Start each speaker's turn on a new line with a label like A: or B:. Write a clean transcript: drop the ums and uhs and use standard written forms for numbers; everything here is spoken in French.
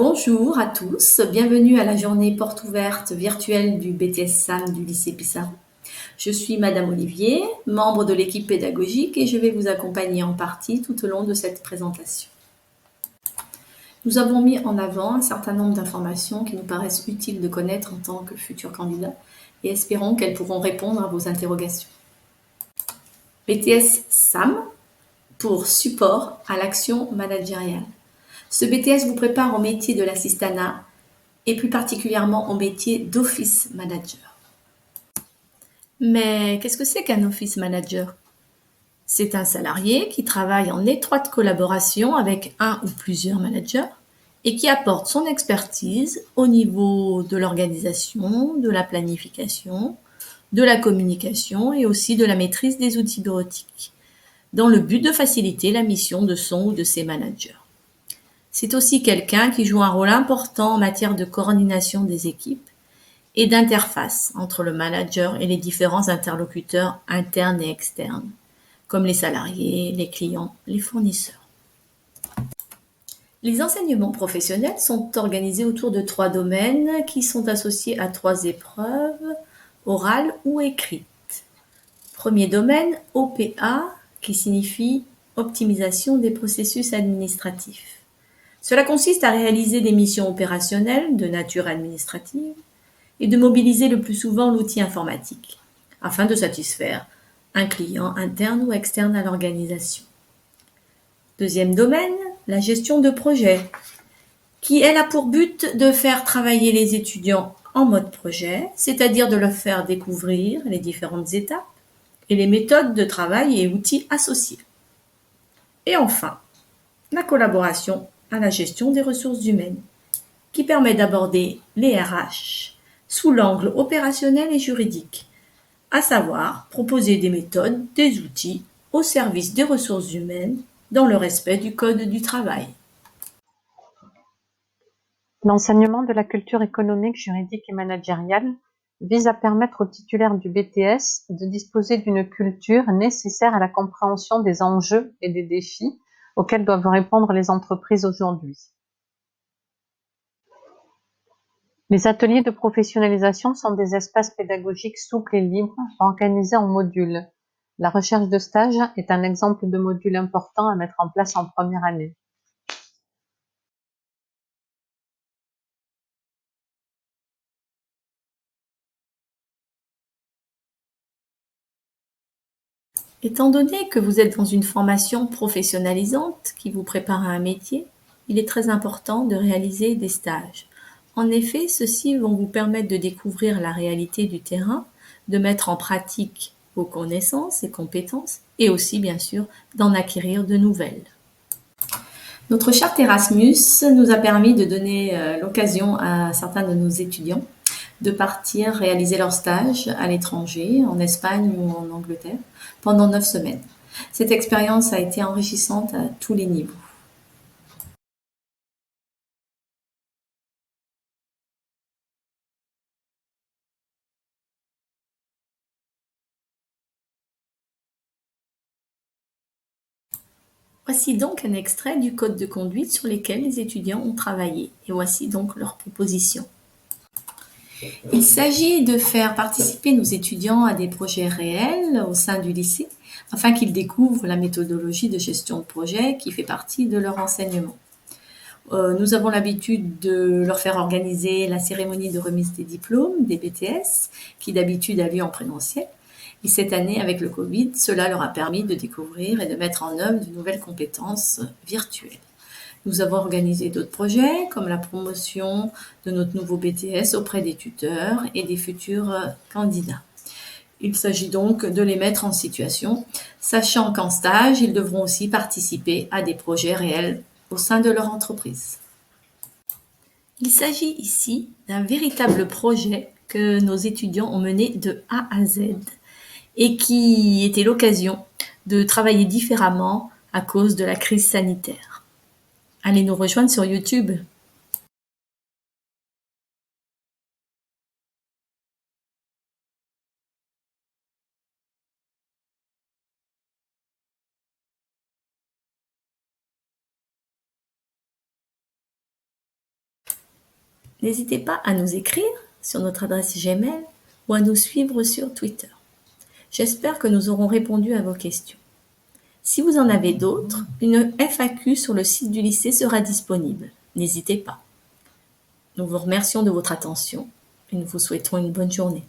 A: Bonjour à tous, bienvenue à la journée porte ouverte virtuelle du BTS SAM du lycée Pissarro. Je suis Madame Olivier, membre de l'équipe pédagogique et je vais vous accompagner en partie tout au long de cette présentation. Nous avons mis en avant un certain nombre d'informations qui nous paraissent utiles de connaître en tant que futurs candidats et espérons qu'elles pourront répondre à vos interrogations. BTS SAM pour support à l'action managériale. Ce BTS vous prépare au métier de l'assistanat et plus particulièrement au métier d'office manager. Mais qu'est-ce que c'est qu'un office manager? C'est un salarié qui travaille en étroite collaboration avec un ou plusieurs managers et qui apporte son expertise au niveau de l'organisation, de la planification, de la communication et aussi de la maîtrise des outils bureautiques, dans le but de faciliter la mission de son ou de ses managers. C'est aussi quelqu'un qui joue un rôle important en matière de coordination des équipes et d'interface entre le manager et les différents interlocuteurs internes et externes, comme les salariés, les clients, les fournisseurs. Les enseignements professionnels sont organisés autour de 3 domaines qui sont associés à 3 épreuves, orales ou écrites. Premier domaine, OPA, qui signifie optimisation des processus administratifs. Cela consiste à réaliser des missions opérationnelles de nature administrative et de mobiliser le plus souvent l'outil informatique afin de satisfaire un client interne ou externe à l'organisation. Deuxième domaine, la gestion de projet, qui elle a pour but de faire travailler les étudiants en mode projet, c'est-à-dire de leur faire découvrir les différentes étapes et les méthodes de travail et outils associés. Et enfin, la collaboration à la gestion des ressources humaines, qui permet d'aborder les RH sous l'angle opérationnel et juridique, à savoir proposer des méthodes, des outils au service des ressources humaines dans le respect du Code du travail.
B: L'enseignement de la culture économique, juridique et managériale vise à permettre aux titulaires du BTS de disposer d'une culture nécessaire à la compréhension des enjeux et des défis auxquels doivent répondre les entreprises aujourd'hui. Les ateliers de professionnalisation sont des espaces pédagogiques souples et libres, organisés en modules. La recherche de stage est un exemple de module important à mettre en place en première année.
A: Étant donné que vous êtes dans une formation professionnalisante qui vous prépare à un métier, il est très important de réaliser des stages. En effet, ceux-ci vont vous permettre de découvrir la réalité du terrain, de mettre en pratique vos connaissances et compétences, et aussi, bien sûr, d'en acquérir de nouvelles. Notre charte Erasmus nous a permis de donner l'occasion à certains de nos étudiants de partir réaliser leur stage à l'étranger, en Espagne ou en Angleterre, pendant 9 semaines. Cette expérience a été enrichissante à tous les niveaux. Voici donc un extrait du code de conduite sur lequel les étudiants ont travaillé, et voici donc leurs propositions. Il s'agit de faire participer nos étudiants à des projets réels au sein du lycée, afin qu'ils découvrent la méthodologie de gestion de projet qui fait partie de leur enseignement. Nous avons l'habitude de leur faire organiser la cérémonie de remise des diplômes, des BTS, qui d'habitude a lieu en présentiel. Et cette année, avec le Covid, cela leur a permis de découvrir et de mettre en œuvre de nouvelles compétences virtuelles. Nous avons organisé d'autres projets, comme la promotion de notre nouveau BTS auprès des tuteurs et des futurs candidats. Il s'agit donc de les mettre en situation, sachant qu'en stage, ils devront aussi participer à des projets réels au sein de leur entreprise. Il s'agit ici d'un véritable projet que nos étudiants ont mené de A à Z et qui était l'occasion de travailler différemment à cause de la crise sanitaire. Allez nous rejoindre sur YouTube. N'hésitez pas à nous écrire sur notre adresse Gmail ou à nous suivre sur Twitter. J'espère que nous aurons répondu à vos questions. Si vous en avez d'autres, une FAQ sur le site du lycée sera disponible. N'hésitez pas. Nous vous remercions de votre attention et nous vous souhaitons une bonne journée.